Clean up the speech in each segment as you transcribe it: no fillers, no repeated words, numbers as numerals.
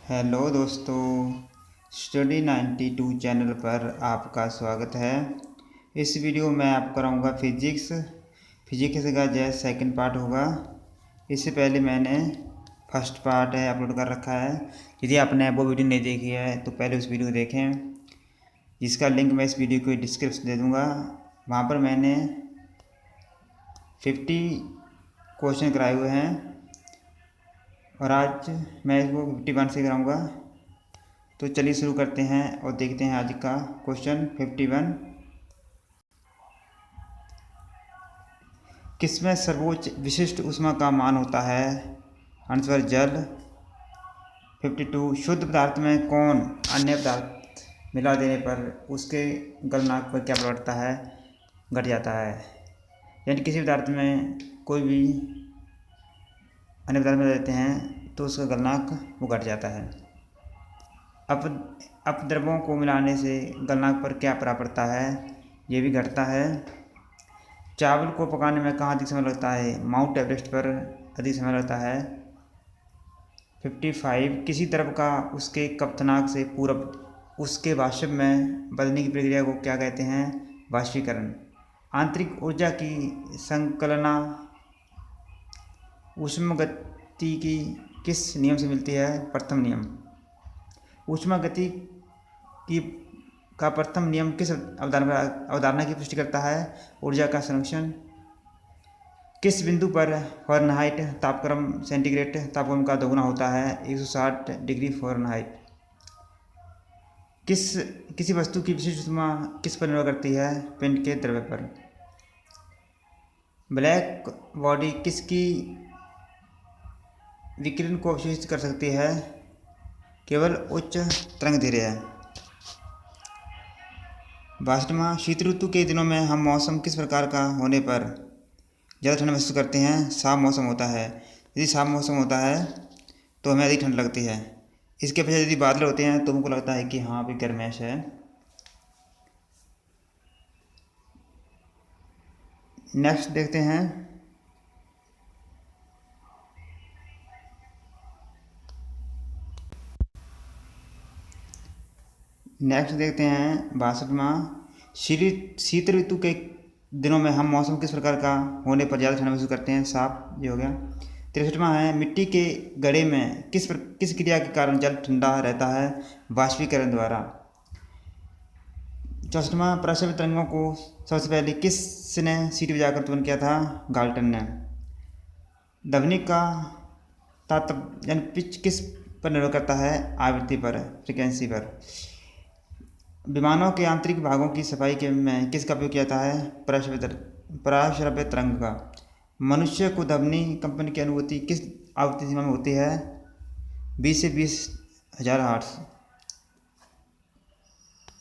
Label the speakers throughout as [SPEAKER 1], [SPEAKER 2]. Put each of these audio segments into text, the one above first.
[SPEAKER 1] Hello दोस्तों, study 92 channel पर आपका स्वागत है। इस वीडियो में आप कराऊंगा फिजिक्स का जो सेकंड पार्ट होगा। इससे पहले मैंने फर्स्ट पार्ट अपलोड कर रखा है। यदि आपने वो वीडियो नहीं देखी है तो पहले उस वीडियो को देखें, जिसका लिंक मैं इस वीडियो को डिस्क्रिप्शन दे दूँगा। वहाँ पर मैंने 50 क्वेश्चन कराए हुए हैं और आज मैं इसको 51 से कराऊंगा। तो चलिए शुरू करते हैं और देखते हैं आज का क्वेश्चन 51। किसमें सर्वोच्च विशिष्ट ऊष्मा का मान होता है? आंसर जल। 52 शुद्ध पदार्थ में कौन अन्य पदार्थ मिला देने पर उसके गलनांक पर क्या प्रभाव पड़ता है? घट जाता है। यानी किसी पदार्थ में कोई भी अन्य पदार्थ मिला देते हैं तो उसका गलनांक वो घट जाता है। अपद्रव्यों को मिलाने से गलनांक पर क्या प्रभाव पड़ता है? ये भी घटता है। चावल को पकाने में कहाँ अधिक समय लगता है? माउंट एवरेस्ट पर अधिक समय लगता है। 55 किसी द्रव का उसके क्वथनांक से पूर्व उसके वाष्प में बदलने की प्रक्रिया को क्या कहते हैं? वाष्पीकरण। आंतरिक ऊर्जा की संकलना ऊष्मागति की किस नियम से मिलती है? प्रथम नियम। ऊष्मागति का प्रथम नियम किस अवधारणा की पुष्टि करता है? ऊर्जा का संरक्षण। किस बिंदु पर फ़ारेनहाइट तापक्रम सेंटीग्रेड तापक्रम का दोगुना होता है? 160 डिग्री फ़ारेनहाइट। किसी वस्तु की विशिष्ट ऊष्मा किस पर निर्भर करती है? पिंड के द्रव्य पर। ब्लैक बॉडी किसकी विकिरण को अवशोषित कर सकती है? केवल उच्च तरंगदैर्घ्य। 62वां शीत ऋतु के दिनों में हम मौसम किस प्रकार का होने पर ज़्यादा ठंड महसूस करते हैं? साफ मौसम होता है। यदि साफ मौसम होता है तो हमें अधिक ठंड लगती है। इसके अपेक्षा यदि बादल होते हैं तो हमको लगता है कि हाँ अभी गर्माइश है। नेक्स्ट देखते हैं। नेक्स्ट देखते हैं 62वां शीत ऋतु के दिनों में हम मौसम किस प्रकार का होने पर ज़्यादा ठंड महसूस करते हैं? साफ। ये हो गया। 63वां है मिट्टी के घड़े में किस क्रिया के कारण जल ठंडा रहता है? वाष्पीकरण द्वारा। 64वां प्रस्रव्य तरंगों को सबसे पहले किसने सीटी बजाकर उत्पन्न किया था? गाल्टन ने। ध्वनि का तात्पर्य यानी पिच किस पर निर्भर करता है? आवृत्ति पर, फ्रिक्वेंसी पर। विमानों के आंतरिक भागों की सफाई के में किसका उपयोग किया जाता है? पराश्रव्य तरंग का। मनुष्य को ध्वनि कंपन की अनुभूति किस आवृत्ति सीमा में होती है? 20 से 20,000 हर्ट्ज।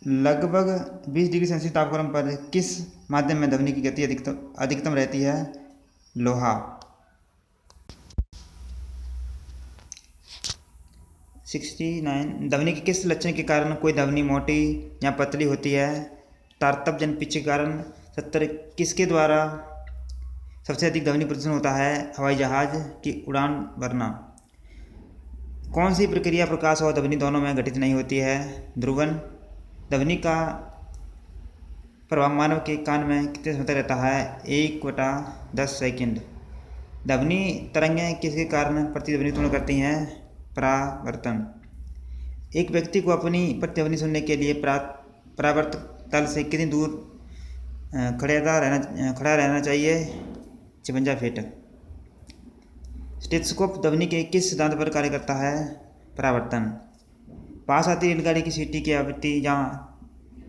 [SPEAKER 1] लगभग 20 डिग्री सेल्सियस तापक्रम पर किस माध्यम में ध्वनि की गति अधिकतम रहती है? लोहा। 69 ध्वनि के किस लक्षण के कारण कोई ध्वनि मोटी या पतली होती है? तारतम्य जन पिच के कारण। 70 किसके द्वारा सबसे अधिक ध्वनि प्रदूषण होता है? हवाई जहाज की उड़ान भरना। कौन सी प्रक्रिया प्रकाश और ध्वनि दोनों में घटित नहीं होती है? ध्रुवन। ध्वनि का प्रभाव मानव के कान में कितने समय तक रहता है? 1/10 सेकंड। ध्वनि तरंगें किसके कारण प्रतिध्वनि उत्पन्न करती हैं? परावर्तन। एक व्यक्ति को अपनी प्रतिध्वनि सुनने के लिए परावर्तक तल से कितनी दूर खड़ा रहना चाहिए? 56 फीट। स्टेथोस्कोप ध्वनि के किस सिद्धांत पर कार्य करता है? परावर्तन। पास आती रेलगाड़ी की सीटी की आवृत्ति या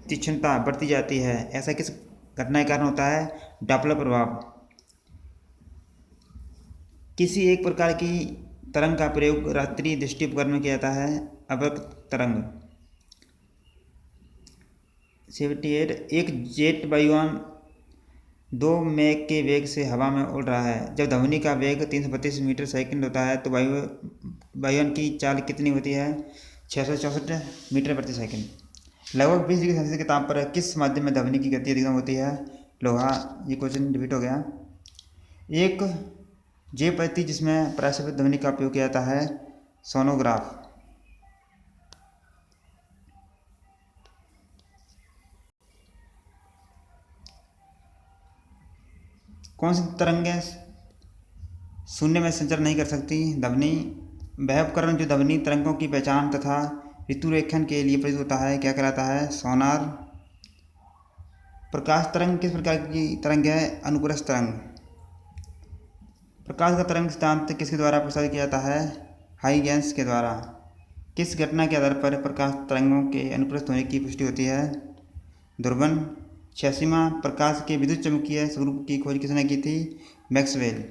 [SPEAKER 1] तीक्ष्णता बढ़ती जाती है, ऐसा किस घटना के कारण होता है? डॉपलर प्रभाव। किसी एक प्रकार की तरंग का प्रयोग रात्रि दृष्टि उपकरण में किया जाता है? अवक्र तरंग। 78 एक जेट वायुयान 2 मैक के वेग से हवा में उड़ रहा है। जब ध्वनि का वेग 332 मीटर सेकंड होता है तो वायुयान की चाल कितनी होती है? 664 मीटर प्रति सेकंड। लगभग 20 डिग्री सेल्सियस के ताप पर किस माध्यम में ध्वनि की गति अधिकतम होती है? लोहा। ये क्वेश्चन रिपीट हो गया। एक जे पद्धति जिसमें पराश्रव्य ध्वनि का उपयोग किया जाता है? सोनोग्राफ। कौन सी तरंगें शून्य में संचार नहीं कर सकती? ध्वनि। वह उपकरण जो ध्वनि तरंगों की पहचान तथा ऋतुरेखन के लिए प्रयुक्त होता है क्या कहलाता है? सोनार। प्रकाश तरंग किस प्रकार की तरंग है? अनुप्रस्थ तरंग। प्रकाश का तरंग सिद्धांत किसके द्वारा प्रसारित किया जाता है? हाइगेंस के द्वारा। किस घटना के आधार पर प्रकाश तरंगों के अनुप्रस्थ होने की पुष्टि होती है? ध्रुवन। 86वां प्रकाश के विद्युत चुम्बकीय स्वरूप की खोज किसने की थी? मैक्सवेल।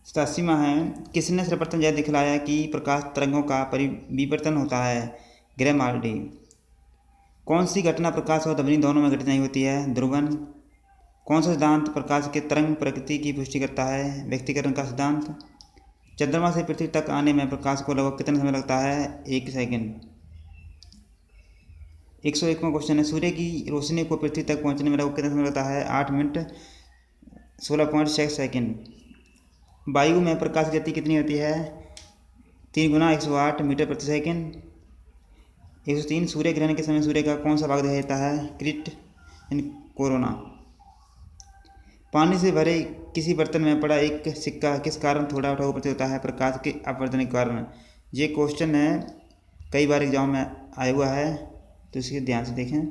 [SPEAKER 1] 87वां है किसने सर्वप्रथम यह दिखलाया कि प्रकाश तरंगों का परिविवर्तन होता है? ग्रेमाल्डी। कौन सी घटना प्रकाश और ध्वनि दोनों में घटित नहीं होती है? ध्रुवन। कौन सा सिद्धांत प्रकाश के तरंग प्रकृति की पुष्टि करता है? व्यक्तीकरण का सिद्धांत। चंद्रमा से पृथ्वी तक आने में प्रकाश को लगभग कितना समय लगता है? 1 सेकंड। 101वां क्वेश्चन है सूर्य की रोशनी को पृथ्वी तक पहुंचने में लगभग कितना समय लगता है? 8 मिनट 16.6 सेकंड। वायु में प्रकाश की गति कितनी होती है? 3 गुना 108 मीटर प्रति सेकंड। 103 सूर्य ग्रहण के समय सूर्य का कौन सा भाग दिखाई देता है? क्रिट यानी कोरोना। पानी से भरे किसी बर्तन में पड़ा एक सिक्का किस कारण थोड़ा उठा प्रतीत होता है? प्रकाश के अपवर्तन के कारण। ये क्वेश्चन है कई बार एग्जाम में आया हुआ है तो इसके ध्यान से देखें।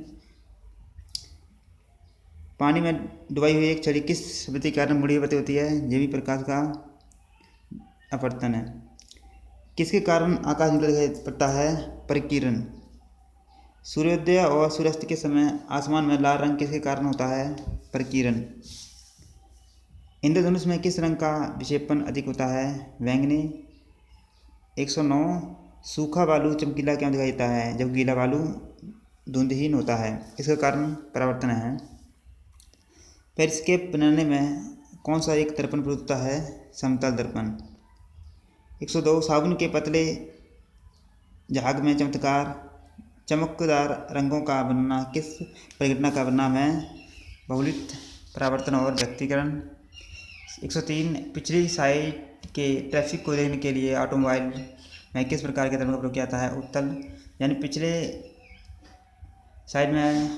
[SPEAKER 1] पानी में डुबाई हुई एक छड़ी किस शब्द के कारण मुड़ी प्रतीत होती है? ये भी प्रकाश का अपवर्तन है। किसके कारण आकाश नीला दिखाई पड़ता है? परिकिरण। सूर्योदय और सूर्यास्त के समय आसमान में लाल रंग किसके कारण होता है? परिकिरण। इंद्रधनुष में किस रंग का विक्षेपण अधिक होता है? बैंगनी। 109 सूखा बालू चमकीला क्यों दिखाई देता है जब गीला बालू धुंधहीन होता है? इसका कारण परावर्तन है। पेरिस्कोप बनाने में कौन सा एक दर्पण प्रयुक्त होता है? समतल दर्पण। 102 साबुन के पतले झाग में चमकदार रंगों का बनना किस परिघटना का परिणाम है? बहुलित परावर्तन और व्यक्तीकरण। 103 पिछली साइड के ट्रैफिक को देखने के लिए ऑटोमोबाइल में किस प्रकार के दर्पण का प्रयोग किया जाता है? उत्तल यानी पिछले साइड में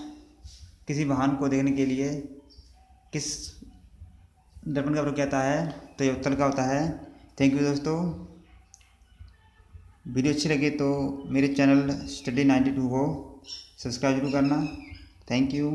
[SPEAKER 1] किसी वाहन को देखने के लिए किस दर्पण का प्रयोग किया जाता है? तो ये उत्तल का होता है। थैंक यू दोस्तों। वीडियो अच्छी लगे तो मेरे चैनल स्टडी 92 को सब्सक्राइब जरूर करना। Thank you.